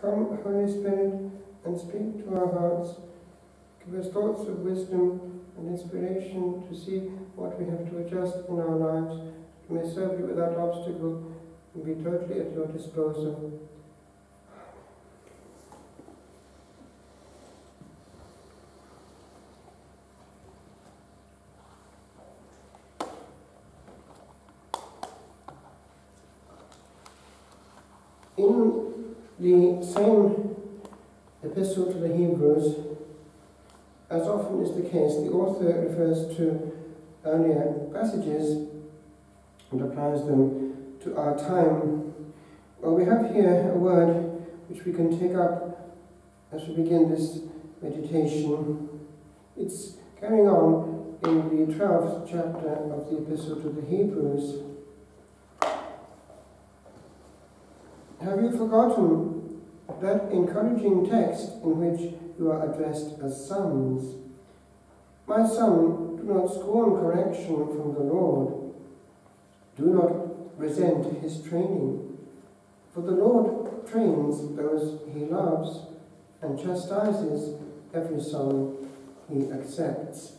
Come, Holy Spirit, and speak to our hearts. Give us thoughts of wisdom and inspiration to see what we have to adjust in our lives. We may serve you without obstacle and be totally at your disposal. In the same epistle to the Hebrews, as often is the case, the author refers to earlier passages and applies them to our time. Well, we have here a word which we can take up as we begin this meditation. It's carrying on in the 12th chapter of the epistle to the Hebrews. Have you forgotten that encouraging text in which you are addressed as sons? My son, do not scorn correction from the Lord. Do not resent his training. For the Lord trains those he loves and chastises every son he accepts.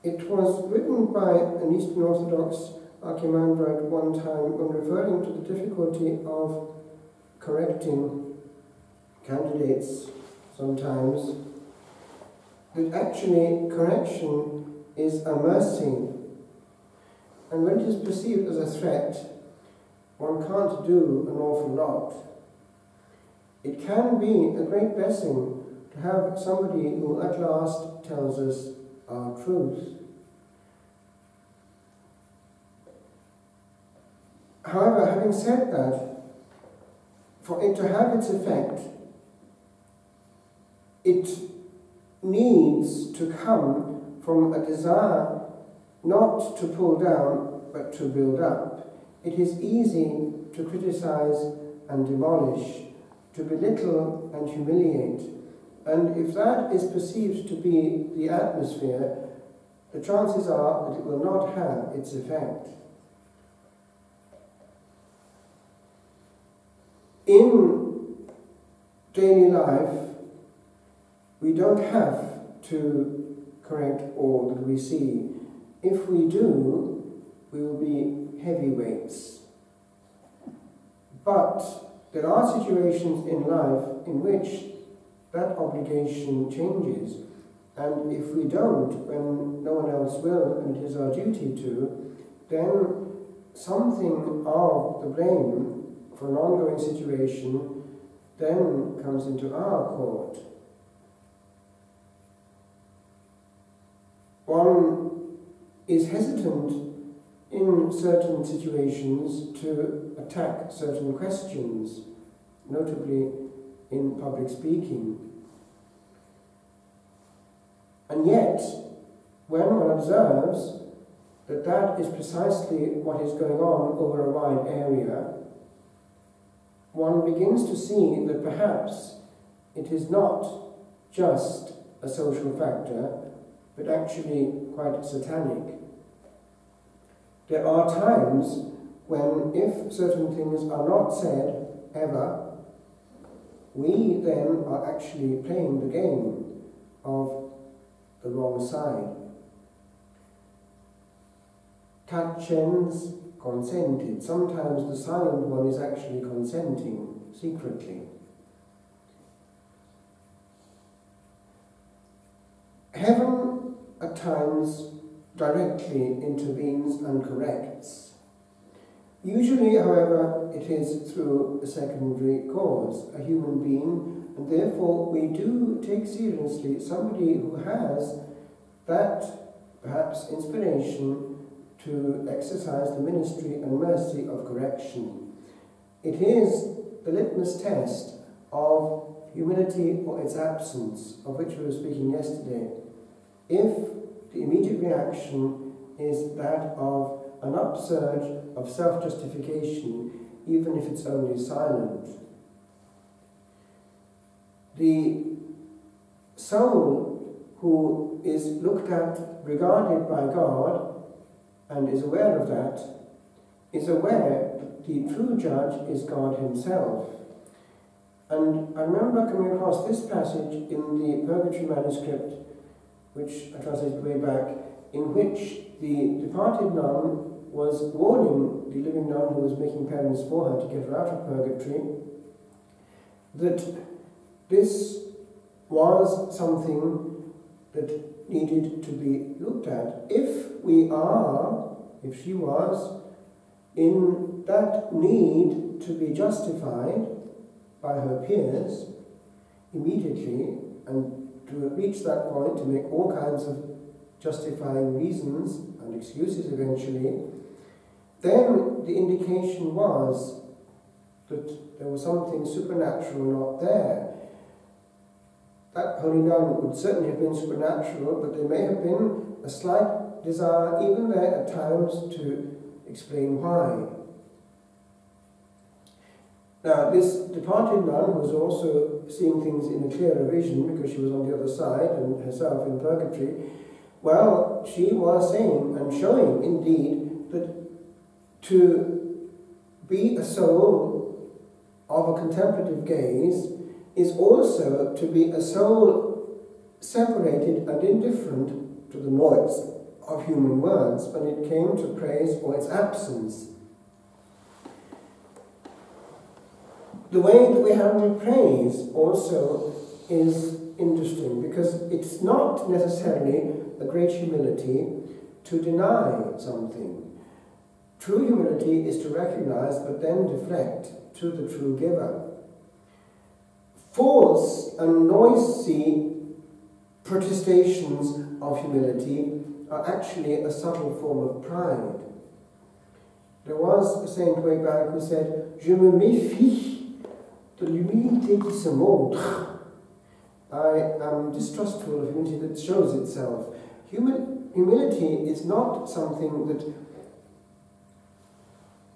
It was written by an Eastern Orthodox Archimandrite one time when referring to the difficulty of correcting candidates sometimes, that actually correction is a mercy, and when it is perceived as a threat, one can't do an awful lot. It can be a great blessing to have somebody who at last tells us our truth. However, having said that, for it to have its effect, it needs to come from a desire not to pull down, but to build up. It is easy to criticize and demolish, to belittle and humiliate, and if that is perceived to be the atmosphere, the chances are that it will not have its effect. In daily life, we don't have to correct all that we see. If we do, we will be heavyweights. But there are situations in life in which that obligation changes, and if we don't, when no one else will, and it is our duty to, then something of the blame for an ongoing situation then comes into our court. One is hesitant in certain situations to attack certain questions, notably in public speaking. And yet, when one observes that that is precisely what is going on over a wide area, one begins to see that perhaps it is not just a social factor, but actually quite satanic. There are times when, if certain things are not said ever, we then are actually playing the game of the wrong side. Tacens consented. Sometimes the silent one is actually consenting secretly. Heaven at times directly intervenes and corrects. Usually, however, it is through a secondary cause, a human being, and therefore we do take seriously somebody who has that, perhaps, inspiration to exercise the ministry and mercy of correction. It is the litmus test of humility or its absence, of which we were speaking yesterday. If the immediate reaction is that of an upsurge of self-justification, even if it's only silent. The soul who is looked at, regarded by God, and is aware of that, is aware that the true judge is God himself. And I remember coming across this passage in the Purgatory manuscript, which I translated way back, in which the departed nun was warning the living nun who was making penance for her to get her out of purgatory, that this was something that needed to be looked at. If she was, in that need to be justified by her peers immediately, and to reach that point to make all kinds of justifying reasons and excuses eventually, then the indication was that there was something supernatural not there. That holy nun would certainly have been supernatural, but there may have been a slight desire even there at times to explain why. Now, this departed nun was also seeing things in a clearer vision because she was on the other side and herself in purgatory. Well, she was saying and showing indeed that to be a soul of a contemplative gaze is also to be a soul separated and indifferent to the noise of human words when it came to praise or its absence. The way that we handle praise also is interesting, because it's not necessarily a great humility to deny something. True humility is to recognize but then deflect to the true giver. False and noisy protestations of humility are actually a subtle form of pride. There was a saint way back who said, "Je me méfie de l'humilité qui se montre." I am distrustful of humility that shows itself. Humility is not something that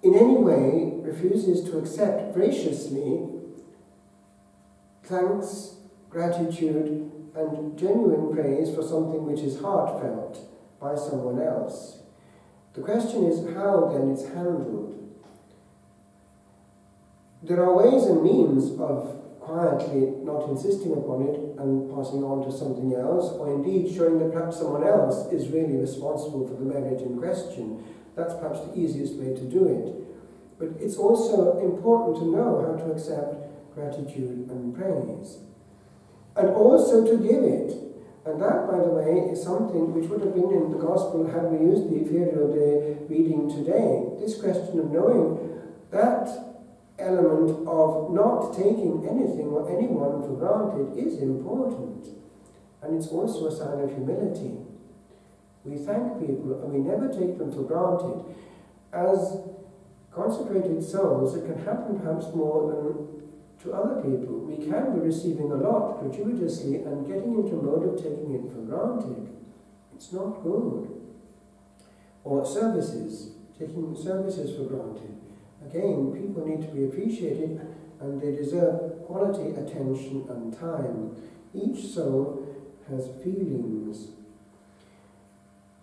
in any way refuses to accept graciously thanks, gratitude, and genuine praise for something which is heartfelt by someone else. The question is how then it's handled. There are ways and means of quietly not insisting upon it and passing on to something else, or indeed showing that perhaps someone else is really responsible for the merit in question. That's perhaps the easiest way to do it. But it's also important to know how to accept gratitude and praise, and also to give it. And that, by the way, is something which would have been in the Gospel had we used the Ferial Day reading today. This question of knowing that element of not taking anything or anyone for granted is important. And it's also a sign of humility. We thank people and we never take them for granted. As consecrated souls, it can happen perhaps more than to other people. We can be receiving a lot gratuitously and getting into a mode of taking it for granted. It's not good. Or services, taking services for granted. Again, people need to be appreciated and they deserve quality attention and time. Each soul has feelings.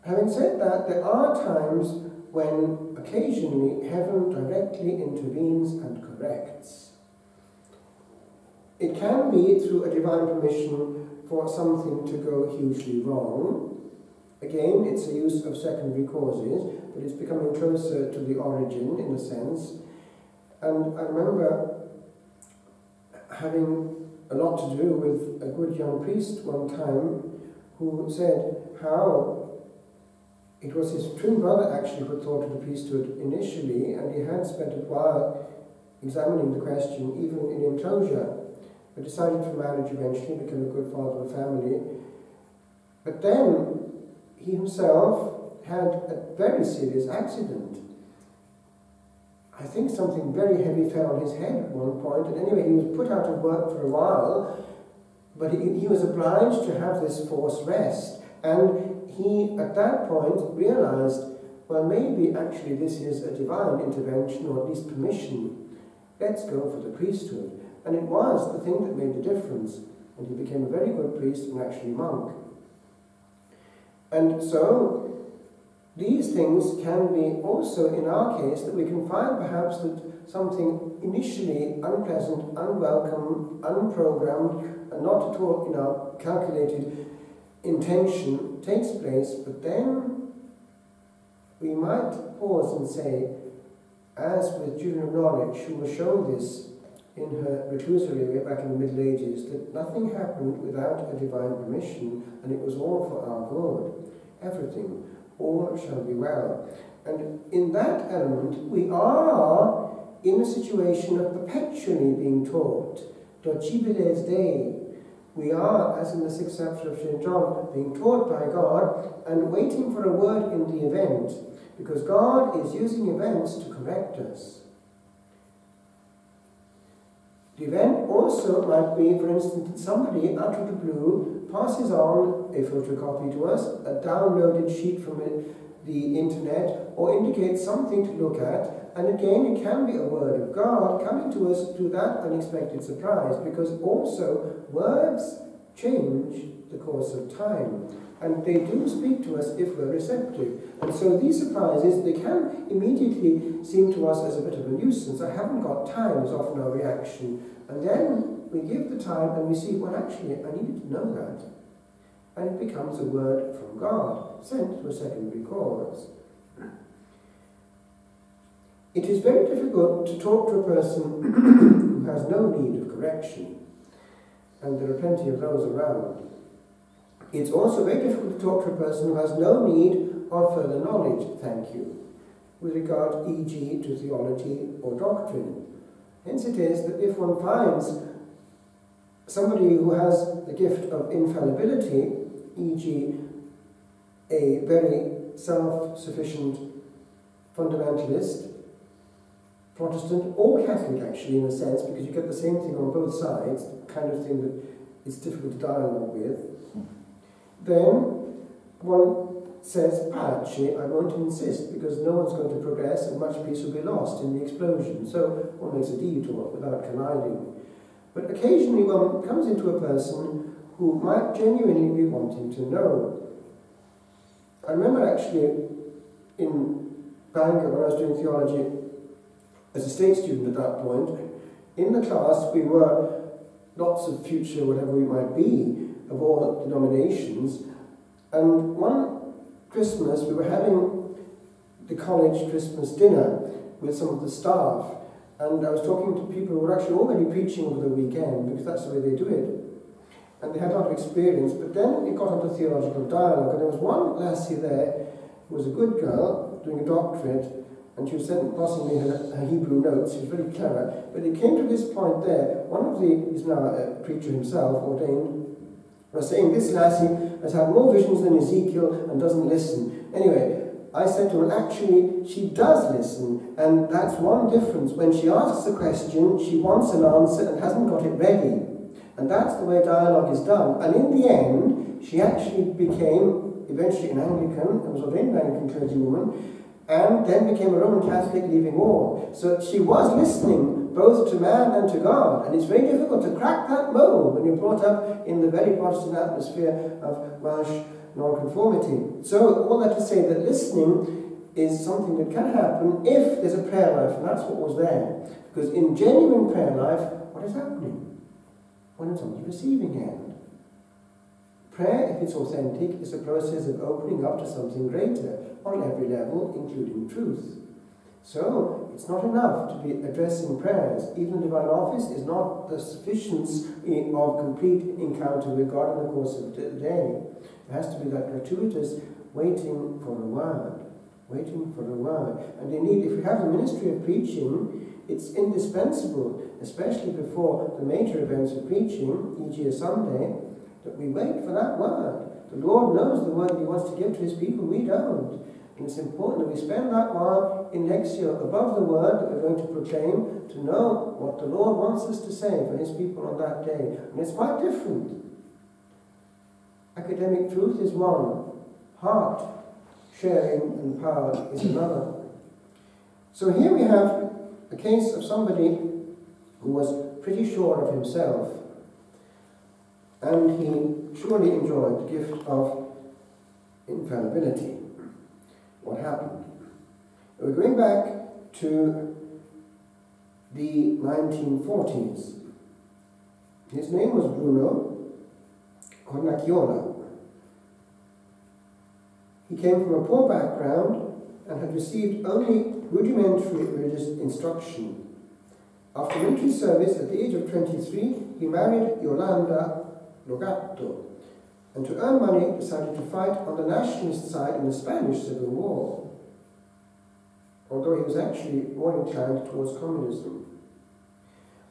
Having said that, there are times when occasionally heaven directly intervenes and corrects. It can be through a divine permission for something to go hugely wrong. Again, it's a use of secondary causes, but it's becoming closer to the origin in a sense. And I remember having a lot to do with a good young priest one time who said how it was his twin brother actually who thought of the priesthood initially, and he had spent a while examining the question, even in enclosure, but decided for marriage eventually, became a good father of a family. But then he himself had a very serious accident. I think something very heavy fell on his head at one point, and anyway he was put out of work for a while, but he was obliged to have this forced rest, and he at that point realized, well, maybe actually this is a divine intervention, or at least permission. Let's go for the priesthood. And it was the thing that made the difference, and he became a very good priest and actually monk. And so These things can be also, in our case, that we can find perhaps that something initially unpleasant, unwelcome, unprogrammed, and not at all in our calculated intention takes place, but then we might pause and say, as with children of knowledge, who were shown this in her reclusory way back in the Middle Ages, that nothing happened without a divine permission, and it was all for our good. Everything, all shall be well. And in that element, we are in a situation of perpetually being taught. Docibiles Dei. We are, as in the 6th chapter of St. John, being taught by God and waiting for a word in the event, because God is using events to correct us. The event also might be, for instance, that somebody out of the blue passes on a photocopy to us, a downloaded sheet from the internet, or indicates something to look at, and again it can be a word of God coming to us through that unexpected surprise, because also words change the course of time, and they do speak to us if we're receptive. And so these surprises, they can immediately seem to us as a bit of a nuisance. I haven't got time is often our reaction. And then we give the time and we see, well, actually, I needed to know that. And it becomes a word from God, sent to a secondary cause. It is very difficult to talk to a person who has no need of correction, and there are plenty of those around. It's also very difficult to talk to a person who has no need of further knowledge, thank you, with regard, e.g., to theology or doctrine. Hence it is that if one finds somebody who has the gift of infallibility, e.g., a very self-sufficient fundamentalist, Protestant or Catholic actually in a sense, because you get the same thing on both sides, the kind of thing that it's difficult to dialogue with, then one says, pace, I won't insist, because no one's going to progress and much peace will be lost in the explosion. So one makes a detour without conniving. But occasionally one comes into a person who might genuinely be wanting to know. I remember actually in Bangor, when I was doing theology as a state student at that point, in the class we were lots of future whatever we might be of all denominations, and one Christmas we were having the college Christmas dinner with some of the staff, and I was talking to people who were actually already preaching over the weekend, because that's the way they do it, and they had a lot of experience. But then it got onto theological dialogue, and there was one lassie there who was a good girl doing a doctorate, and she was passing me her Hebrew notes. She was very clever. But it came to this point there. One of the, he's now a preacher himself, ordained, was saying, this lassie has had more visions than Ezekiel and doesn't listen. Anyway, I said to her, well, actually, she does listen, and that's one difference. When she asks a question, she wants an answer and hasn't got it ready. And that's the way dialogue is done. And in the end, she actually became eventually an Anglican, and was ordained an Anglican clergywoman, and then became a Roman Catholic, leaving all. So she was listening both to man and to God, and it's very difficult to crack that mold when you're brought up in the very Protestant atmosphere of Welsh nonconformity. So all that to say that listening is something that can happen if there's a prayer life, and that's what was there. Because in genuine prayer life, what is happening? When it's on the receiving end. Prayer, if it's authentic, is a process of opening up to something greater on every level, including truth. So, it's not enough to be addressing prayers. Even the divine office is not the sufficiency of complete encounter with God in the course of the day. It has to be that gratuitous waiting for a word. Waiting for a word. And indeed, if we have the ministry of preaching, it's indispensable, especially before the major events of preaching, e.g. a Sunday, that we wait for that word. The Lord knows the word He wants to give to His people, we don't. And it's important that we spend that while in Lectio above the word that we're going to proclaim, to know what the Lord wants us to say for His people on that day. And it's quite different. Academic truth is one. Heart sharing and power is another. So here we have a case of somebody who was pretty sure of himself, and he surely enjoyed the gift of infallibility. what happened. We're going back to the 1940s. His name was Bruno Cornacchiola. He came from a poor background and had received only rudimentary religious instruction. After military service at the age of 23, he married Yolanda Logato, and to earn money decided to fight on the nationalist side in the Spanish Civil War, although he was actually more inclined towards communism.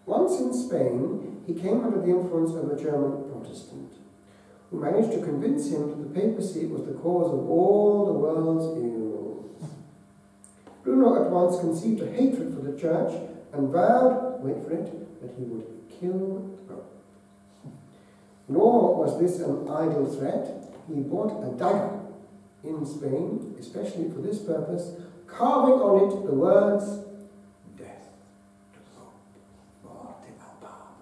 Once in Spain, he came under the influence of a German Protestant, who managed to convince him that the papacy was the cause of all the world's ills. Bruno at once conceived a hatred for the church and vowed, wait for it, that he would kill the Pope. Nor was this an idle threat. He bought a dagger in Spain, especially for this purpose, carving on it the words, "Death to the Pope, morte al Papa."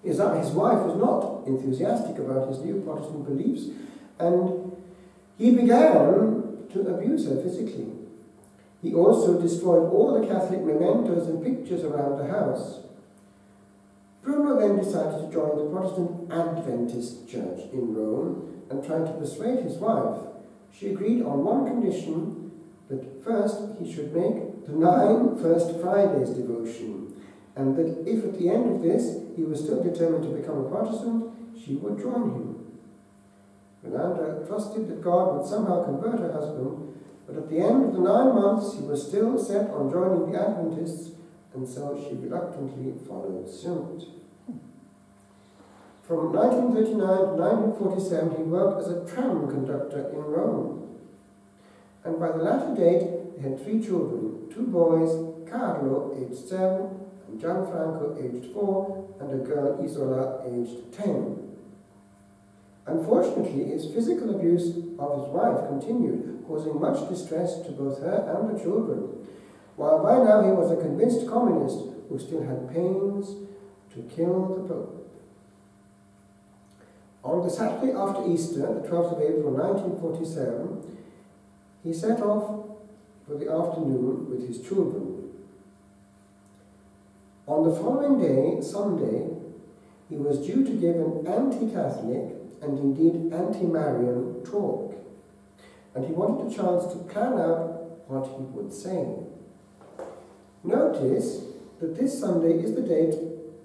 His wife was not enthusiastic about his new Protestant beliefs, and he began to abuse her physically. He also destroyed all the Catholic mementos and pictures around the house. Bruno then decided to join the Protestant Adventist Church in Rome and tried to persuade his wife. She agreed on one condition, that first he should make the 9 First Fridays devotion, and that if at the end of this he was still determined to become a Protestant, she would join him. Yolanda trusted that God would somehow convert her husband, but at the end of the 9 months he was still set on joining the Adventists, and so she reluctantly followed suit. From 1939 to 1947 he worked as a tram conductor in Rome, and by the latter date they had 3 children, 2 boys, Carlo, aged 7, and Gianfranco, aged 4, and a girl, Isola, aged 10. Unfortunately, his physical abuse of his wife continued, causing much distress to both her and the children, while by now he was a convinced communist who still had pains to kill the Pope. On the Saturday after Easter, the 12th of April 1947, he set off for the afternoon with his children. On the following day, Sunday, he was due to give an anti-Catholic and indeed anti-Marian talk, and he wanted a chance to plan out what he would say. Notice that this Sunday is the date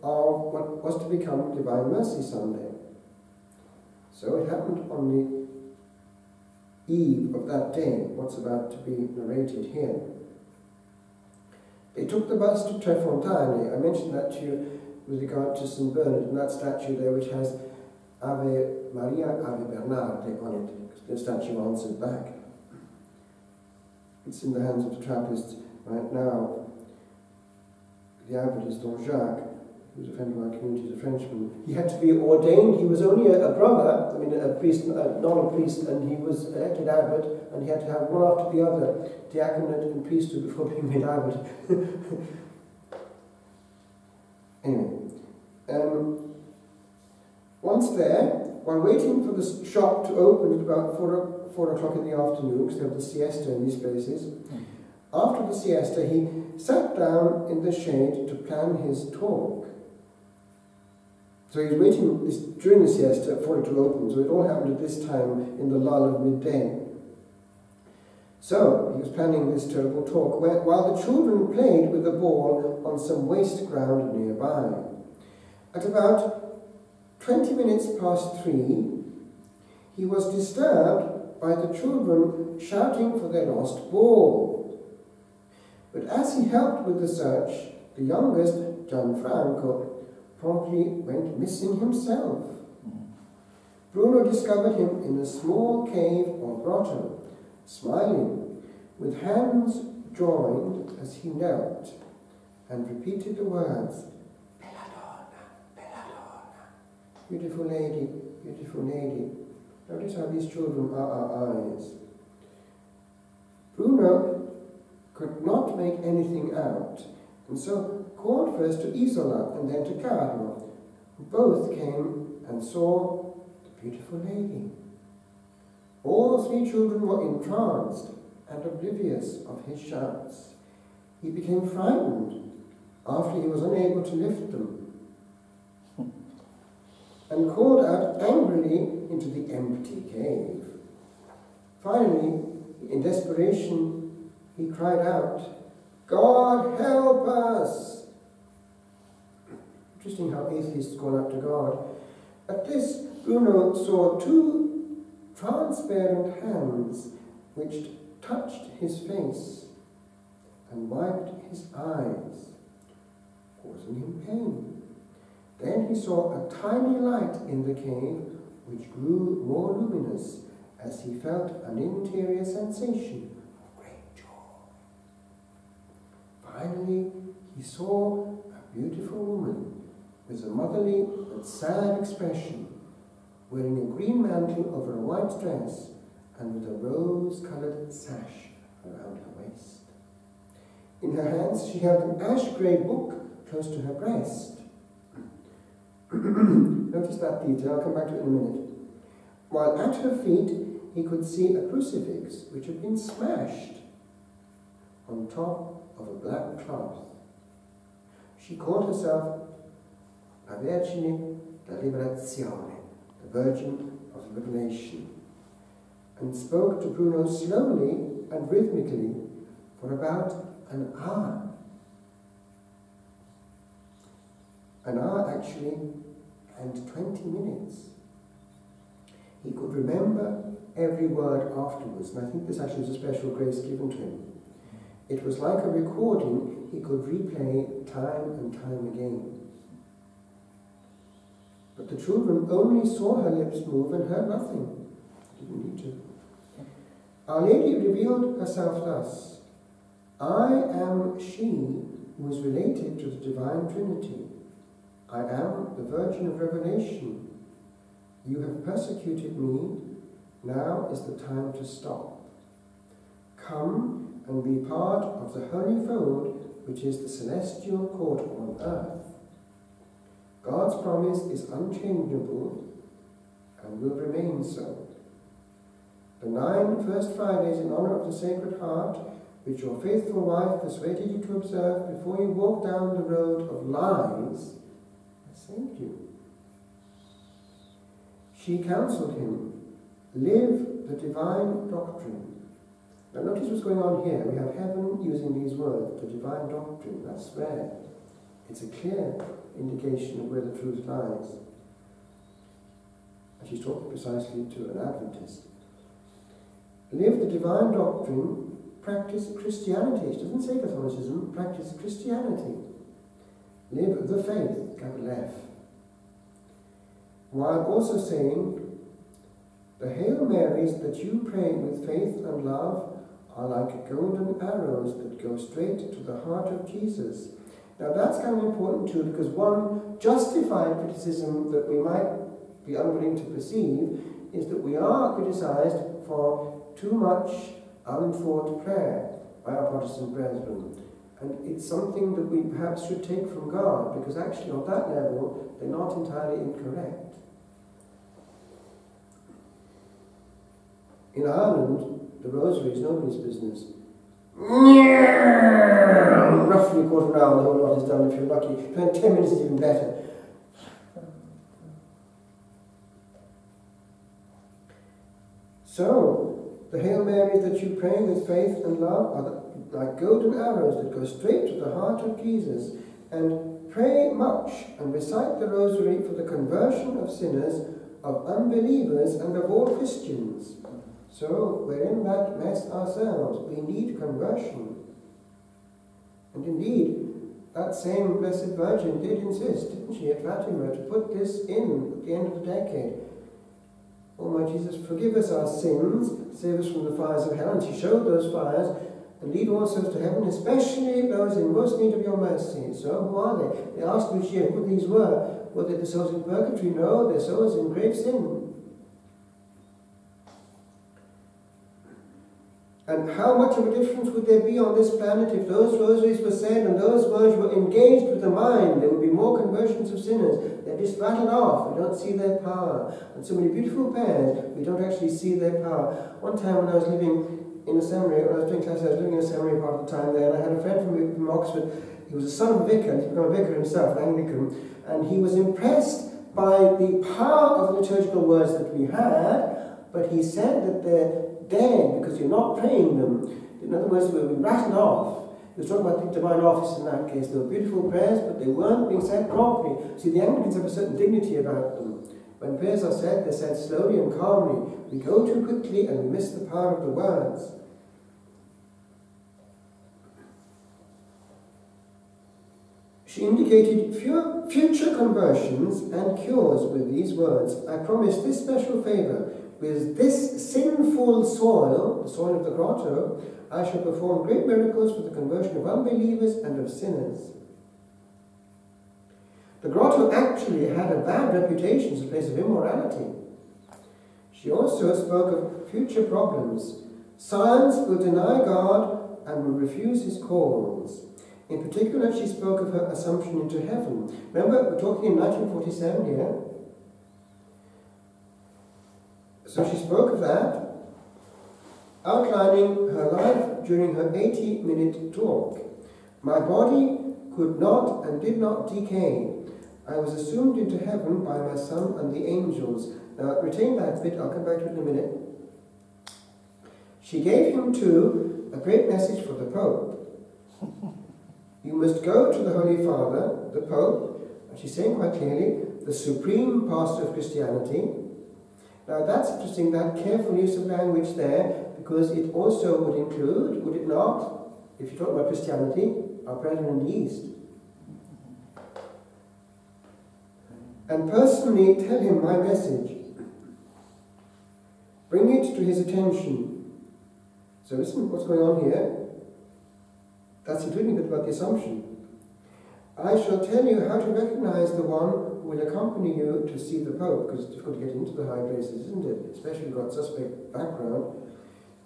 of what was to become Divine Mercy Sunday. So it happened on the eve of that day, what's about to be narrated here. They took the bus to Trefontane. I mentioned that to you with regard to St. Bernard, and that statue there which has Ave Maria, Ave Bernarde on it. The statue answered back. It's in the hands of the Trappists right now. The abbot is Don Jacques, who's a friend of our community, is a Frenchman. He had to be ordained. He was only a brother, I mean a priest, not a priest, and he was elected abbot, and he had to have one after the other, diaconate and priesthood, before being made abbot. Anyway, once there, while waiting for the shop to open at about 4 o'clock in the afternoon, because they have the siesta in these places, after the siesta he sat down in the shade to plan his talk. So he was waiting during the siesta for it to open, so it all happened at this time in the lull of midday. So he was planning this terrible talk while the children played with a ball on some waste ground nearby. At about 20 minutes past 3, he was disturbed by the children shouting for their lost ball. But as he helped with the search, the youngest, Gianfranco, promptly went missing himself. Bruno discovered him in a small cave or grotto, smiling, with hands joined as he knelt, and repeated the words, "Beautiful lady, beautiful lady." Notice how these children are our eyes. Bruno could not make anything out, and so called first to Isola and then to Carlo, who both came and saw the beautiful lady. All three children were entranced and oblivious of his shouts. He became frightened after he was unable to lift them, and called out angrily into the empty cave. Finally, in desperation, he cried out, "God, help us!" Interesting how atheists call out to God. At this, Bruno saw two transparent hands which touched his face and wiped his eyes, causing him pain. Then he saw a tiny light in the cave which grew more luminous as he felt an interior sensation of great joy. Finally, he saw a beautiful woman with a motherly but sad expression, wearing a green mantle over a white dress and with a rose-coloured sash around her waist. In her hands she held an ash-grey book close to her breast. Notice that detail, I'll come back to it in a minute. While at her feet he could see a crucifix which had been smashed on top of a black cloth. She called herself La Vergine della Liberazione, the Virgin of Revelation, and spoke to Bruno slowly and rhythmically for about an hour. An hour actually, and 20 minutes. He could remember every word afterwards, and I think this actually was a special grace given to him. It was like a recording he could replay time and time again. But the children only saw her lips move and heard nothing. Didn't need to. Our Lady revealed herself thus: I am she who is related to the Divine Trinity. I am the Virgin of Revelation. You have persecuted me. Now is the time to stop. Come and be part of the holy fold, which is the celestial court on earth. God's promise is unchangeable and will remain so. The 9 first Fridays in honor of the Sacred Heart, which your faithful wife persuaded you to observe before you walked down the road of lies, has saved you. She counseled him, live the divine doctrine. Now notice what's going on here. We have heaven using these words, the divine doctrine. That's rare. It's a clear indication of where the truth lies. And she's talking precisely to an Adventist. Live the divine doctrine, practice Christianity. She doesn't say Catholicism, practice Christianity. Live the faith, capital F. While also saying, the Hail Marys that you pray with faith and love are like golden arrows that go straight to the heart of Jesus. Now that's kind of important too, because one justified criticism that we might be unwilling to perceive is that we are criticized for too much unthought prayer by our Protestant brethren. And it's something that we perhaps should take from God, because actually on that level they're not entirely incorrect. In Ireland, the rosary is nobody's business. Roughly a quarter of an hour, the whole lot is done if you're lucky. 10 minutes is even better. So, the Hail Marys that you pray with faith and love are like golden arrows that go straight to the heart of Jesus. And pray much and recite the rosary for the conversion of sinners, of unbelievers, and of all Christians. So, we're in that mess ourselves. We need conversion. And indeed, that same Blessed Virgin did insist, didn't she, at Fatima, to put this in at the end of the decade. Oh my Jesus, forgive us our sins, save us from the fires of hell. And she showed those fires, and lead all souls to heaven, especially those in most need of your mercy. So, who are they? They asked which year who these were. Were they the souls in purgatory? No, they're souls in grave sin. And how much of a difference would there be on this planet if those rosaries were said and those words were engaged with the mind? There would be more conversions of sinners. They're just rattled off. We don't see their power. And so many beautiful prayers, we don't actually see their power. One time when I was living in a seminary, when I was doing classes, I was living in a seminary part of the time there, and I had a friend from Oxford. He was a son of a vicar, and he'd become a vicar himself, an Anglican, and he was impressed by the power of the liturgical words that we had, but he said that they're dead because you're not praying them. In other words, we were rattled off. He was talking about the divine office in that case. They were beautiful prayers, but they weren't being said properly. See, the Anglicans have a certain dignity about them. When prayers are said, they're said slowly and calmly. We go too quickly and we miss the power of the words. She indicated future conversions and cures with these words. I promise this special favour. With this sinful soil, the soil of the grotto, I shall perform great miracles for the conversion of unbelievers and of sinners. The grotto actually had a bad reputation as a place of immorality. She also spoke of future problems. Science will deny God and will refuse his calls. In particular, she spoke of her assumption into heaven. Remember, we're talking in 1947 here. So she spoke of that, outlining her life during her 80-minute talk. My body could not and did not decay. I was assumed into heaven by my Son and the angels. Now, retain that bit, I'll come back to it in a minute. She gave him, too, a great message for the Pope. You must go to the Holy Father, the Pope, and she's saying quite clearly, the supreme pastor of Christianity. Now that's interesting, that careful use of language there, because it also would include, would it not, if you talk about Christianity, our brethren in the East. And personally tell him my message. Bring it to his attention. So listen what's going on here. That's including a bit about the assumption. I shall tell you how to recognize the one who will accompany you to see the Pope, because it's difficult to get into the high places, isn't it? Especially if you've got suspect background.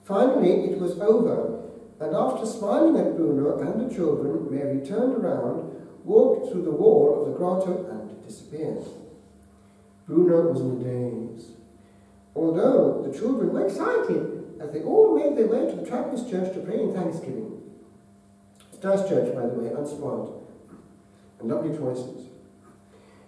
Finally, it was over, and after smiling at Bruno and the children, Mary turned around, walked through the wall of the grotto, and disappeared. Bruno was in a daze. Although the children were excited as they all made their way to the Trappist church to pray in thanksgiving. It's a nice church, by the way, unspoiled, and lovely choices.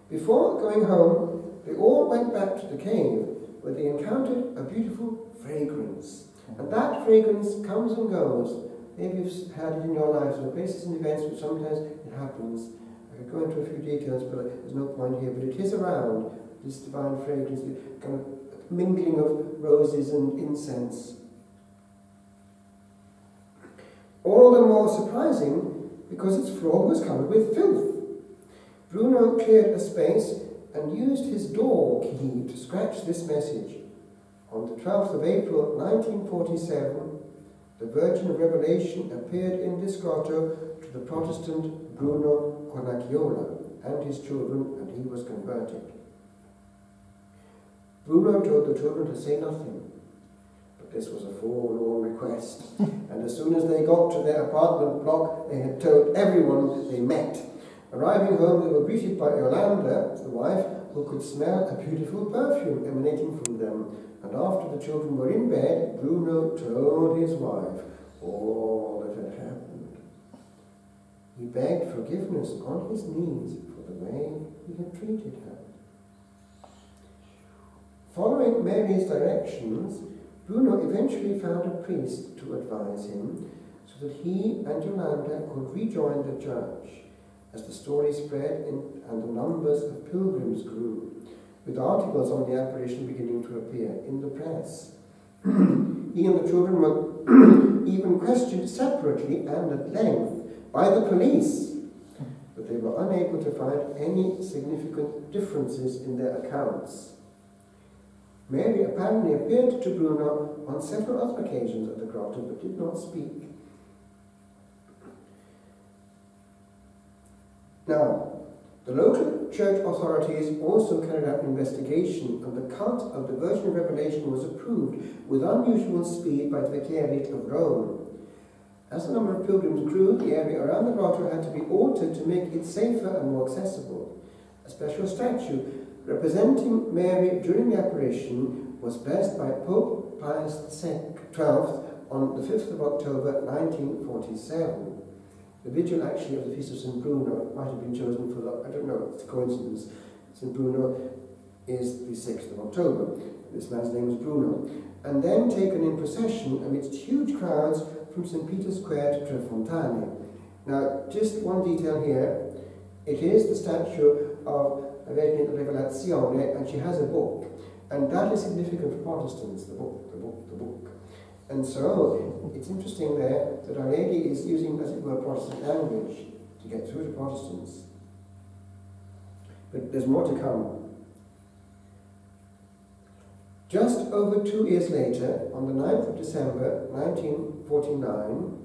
Before going home, they all went back to the cave, where they encountered a beautiful fragrance. And that fragrance comes and goes. Maybe you've had it in your life. There are places and events which sometimes it happens. I could go into a few details, but there's no point here. But it is around, this divine fragrance, the kind of mingling of roses and incense. All the more surprising because its floor was covered with filth. Bruno cleared a space and used his door key to scratch this message. On the 12th of April 1947, the Virgin of Revelation appeared in this grotto to the Protestant Bruno Cornacchiola and his children, and he was converted. Bruno told the children to say nothing, but this was a forlorn request, and as soon as they got to their apartment block, they had told everyone they met. Arriving home, they were greeted by Yolanda, the wife, who could smell a beautiful perfume emanating from them. And after the children were in bed, Bruno told his wife all that had happened. He begged forgiveness on his knees for the way he had treated her. Following Mary's directions, Bruno eventually found a priest to advise him so that he and Yolanda could rejoin the church as the story spread and the numbers of pilgrims grew, with articles on the apparition beginning to appear in the press. He and the children were even questioned separately and at length by the police, but they were unable to find any significant differences in their accounts. Mary apparently appeared to Bruno on several other occasions at the grotto, but did not speak. Now, The local church authorities also carried out an investigation, and the cult of the Virgin of Revelation was approved with unusual speed by the Vicariate of Rome. As the number of pilgrims grew, the area around the grotto had to be altered to make it safer and more accessible. A special statue representing Mary during the apparition was blessed by Pope Pius XII on the 5th of October 1947. The vigil actually of the Feast of St. Bruno might have been chosen for the, I don't know, it's a coincidence. St. Bruno is the 6th of October. This man's name is Bruno. And then taken in procession amidst huge crowds from St. Peter's Square to Tre Fontane. Now, just one detail here. It is the statue of La Vergine Revelazione, and she has a book. And that is significant for Protestants, the book. And so, it's interesting there that Our Lady is using, as it were, Protestant language to get through to Protestants. But there's more to come. Just over 2 years later, on the 9th of December 1949,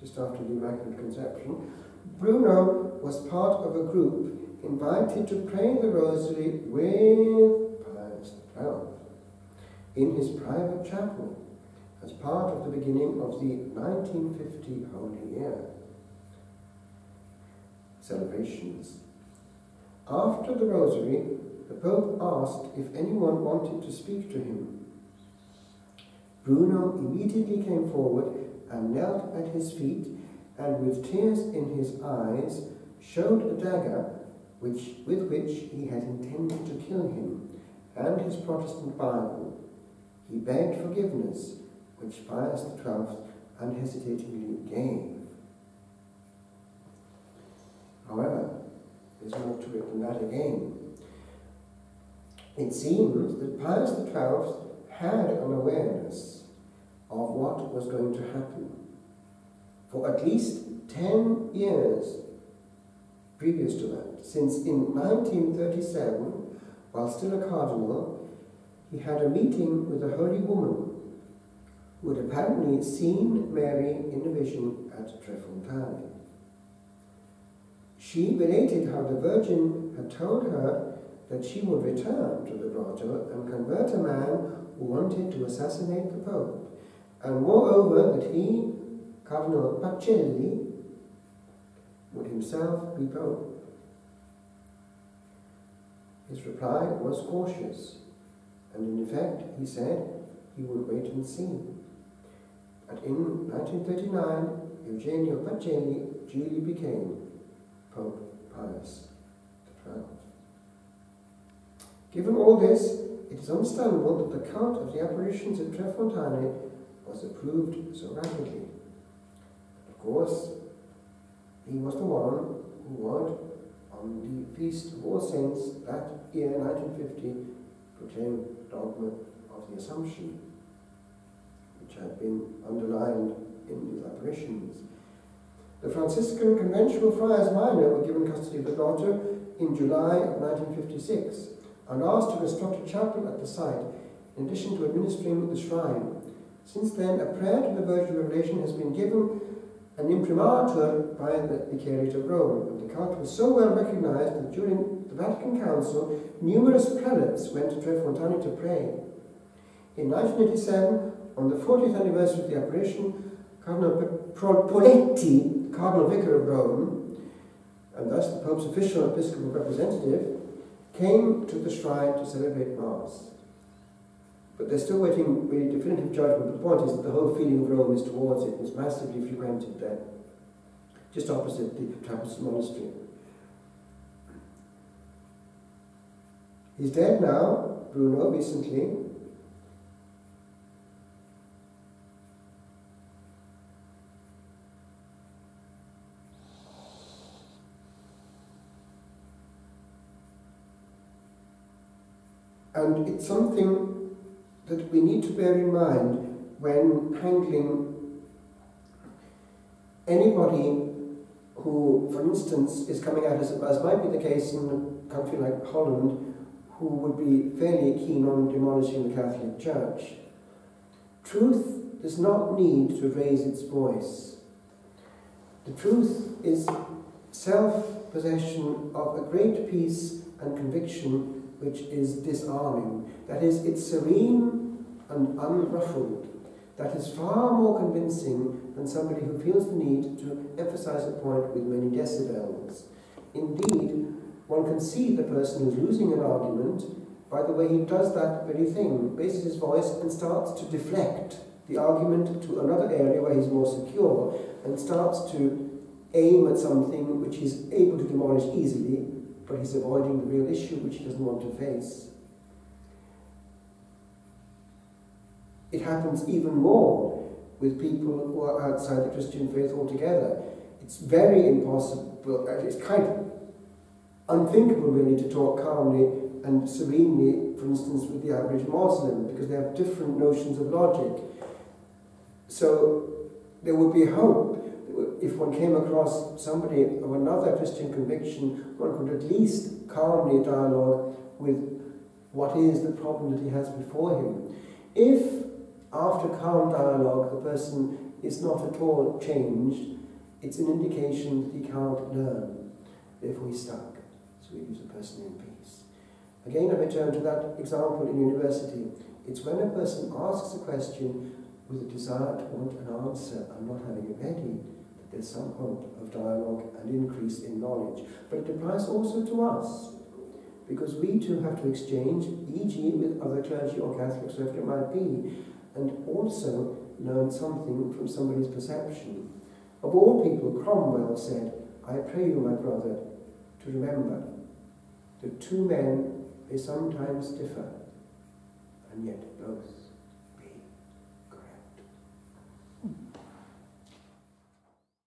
just after the Immaculate Conception, Bruno was part of a group invited to pray the Rosary with Pius XII in his private chapel as part of the beginning of the 1950 Holy Year celebrations. After the Rosary, the Pope asked if anyone wanted to speak to him. Bruno immediately came forward and knelt at his feet, and with tears in his eyes showed a dagger with which he had intended to kill him, and his Protestant Bible. He begged forgiveness, which Pius XII unhesitatingly gave. However, there's more to it than that again. It seems that Pius XII had an awareness of what was going to happen. For at least 10 years previous to that, since in 1937, while still a cardinal, he had a meeting with a holy woman who had apparently seen Mary in a vision at Tre Fontane. She related how the Virgin had told her that she would return to the grotto and convert a man who wanted to assassinate the Pope, and moreover that he, Cardinal Pacelli, would himself be Pope. His reply was cautious, and in effect he said he would wait and see. And in 1939, Eugenio Pacelli duly became Pope Pius XII. Given all this, it is understandable that the cult of the apparitions at Tre Fontane was approved so rapidly. Of course, he was the one who would, on the Feast of All Saints that year, 1950, proclaim dogma of the Assumption, which had been underlined in these apparitions. The Franciscan Conventual Friars Minor were given custody of the grotto in July of 1956 and asked to construct a chapel at the site, in addition to administering the shrine. Since then, a prayer to the Virgin of Revelation has been given an imprimatur by the Vicariate of Rome, and the cult was so well recognized that during the Vatican Council, numerous prelates went to Tre Fontane to pray. In 1987, on the 40th anniversary of the apparition, Cardinal Poletti, Cardinal Vicar of Rome, and thus the Pope's official episcopal representative, came to the shrine to celebrate Mass. But they're still waiting really definitive judgment. The point is that the whole feeling of Rome is towards it. It's massively frequented there, just opposite the Trappist monastery. He's dead now, Bruno, recently. And it's something that we need to bear in mind when handling anybody who, for instance, is coming at us, as might be the case in a country like Holland, who would be fairly keen on demolishing the Catholic Church. Truth does not need to raise its voice. The truth is self-possession of a great peace and conviction which is disarming. That is, it's serene and unruffled. That is far more convincing than somebody who feels the need to emphasize a point with many decibels. Indeed, one can see the person who's losing an argument by the way he does that very thing, raises his voice and starts to deflect the argument to another area where he's more secure, and starts to aim at something which he's able to demolish easily, but he's avoiding the real issue which he doesn't want to face. It happens even more with people who are outside the Christian faith altogether. It's very impossible, it's kind of unthinkable really to talk calmly and serenely, for instance, with the average Muslim, because they have different notions of logic. So there would be hope that if one came across somebody of another Christian conviction, one could at least calmly dialogue with what is the problem that he has before him. If after calm dialogue the person is not at all changed, it's an indication that he can't learn, therefore he's stuck. So we leave the person in peace. Again, I return to that example in university. It's when a person asks a question with a desire to want an answer and not having it ready, that there's some hope of dialogue and increase in knowledge. But it applies also to us, because we too have to exchange, e.g. with other clergy or Catholics, whoever it might be, and also learn something from somebody's perception. Of all people, Cromwell said, "I pray you, my brother, to remember that two men may sometimes differ, and yet both